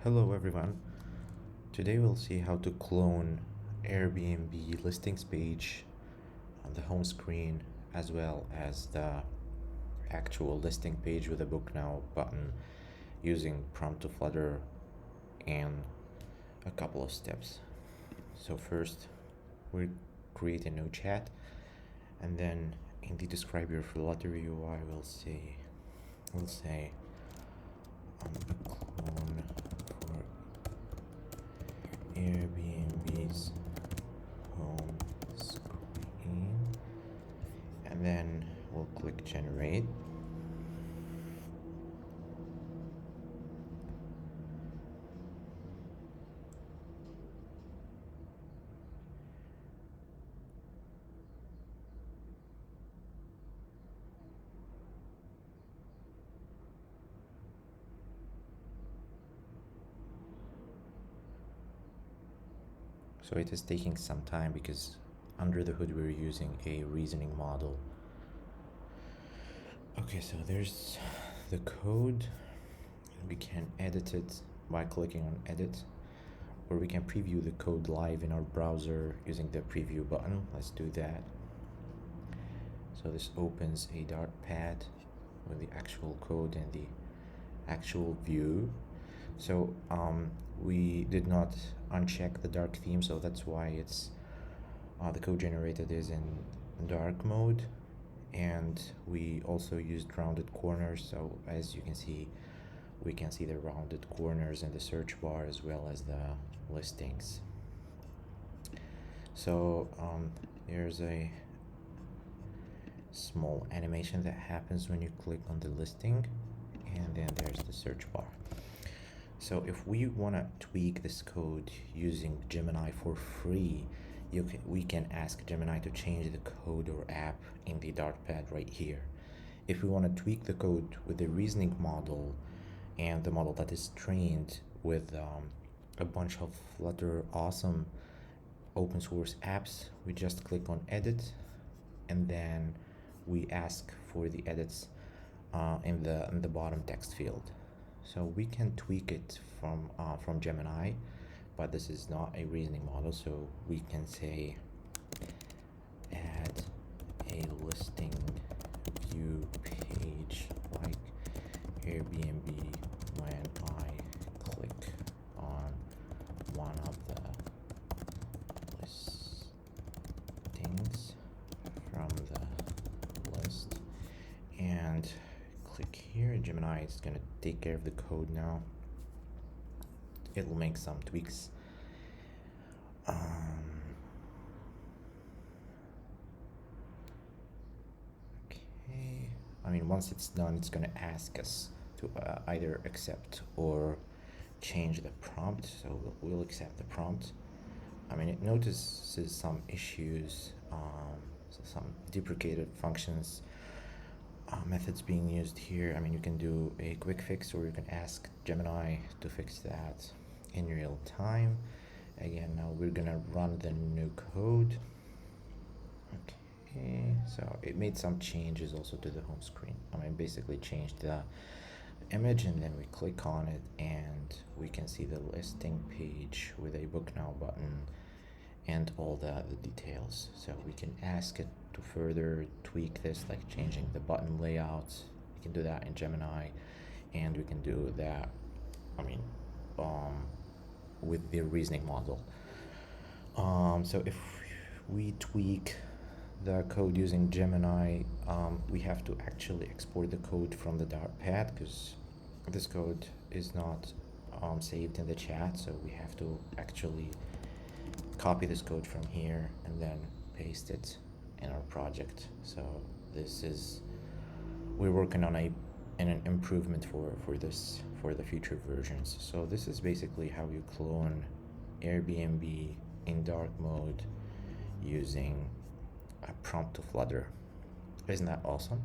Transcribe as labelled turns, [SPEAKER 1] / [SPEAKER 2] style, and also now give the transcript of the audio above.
[SPEAKER 1] Hello everyone. Today we'll see how to clone Airbnb listings page on the home screen as well as the actual listing page with a book now button using Prompt2Flutter and a couple of steps. So first we'll create a new chat, and then in the describe your Flutter UI we'll say clone for Airbnb's home screen, and then we'll click generate. So it is taking some time because under the hood we're using a reasoning model. Okay, so there's the code. We can edit it by clicking on edit, or we can preview the code live in our browser using the preview button. Let's do that. So this opens a DartPad with the actual code and the actual view. So we did not uncheck the dark theme, so that's why it's the code generated is in dark mode, and we also used rounded corners. So as you can see, we can see the rounded corners in the search bar as well as the listings. So here's a small animation that happens when you click on the listing, and then there's the search bar. So if we want to tweak this code using Gemini for free, we can ask Gemini to change the code or app in the DartPad right here. If we want to tweak the code with the reasoning model and the model that is trained with a bunch of Flutter awesome open source apps, we just click on edit, and then we ask for the edits in the bottom text field. So we can tweak it from Gemini, but this is not a reasoning model, so we can say add a listing view page like Airbnb when I click on one of the listings from the list, and click here. Gemini is going to take care of the code now. It'll make some tweaks. Okay, I mean, once it's done, it's going to ask us to either accept or change the prompt. So we'll accept the prompt. I mean, it notices some issues, so some deprecated functions, methods being used here. I mean, you can do a quick fix, or you can ask Gemini to fix that in real time. Again, now we're gonna run the new code. Okay, so it made some changes also to the home screen. I mean, basically changed the image, and then we click on it and we can see the listing page with a book now button and all the details. So we can ask it to further tweak this, like changing the button layouts. We can do that in Gemini, and we can do that, I mean, with the reasoning model. So if we tweak the code using Gemini, we have to actually export the code from the DartPad, because this code is not saved in the chat, so we have to actually copy this code from here and then paste it in our project. So this is, we're working on an improvement for the future versions. So this is basically how you clone Airbnb in dark mode using a Prompt2Flutter. Isn't that awesome?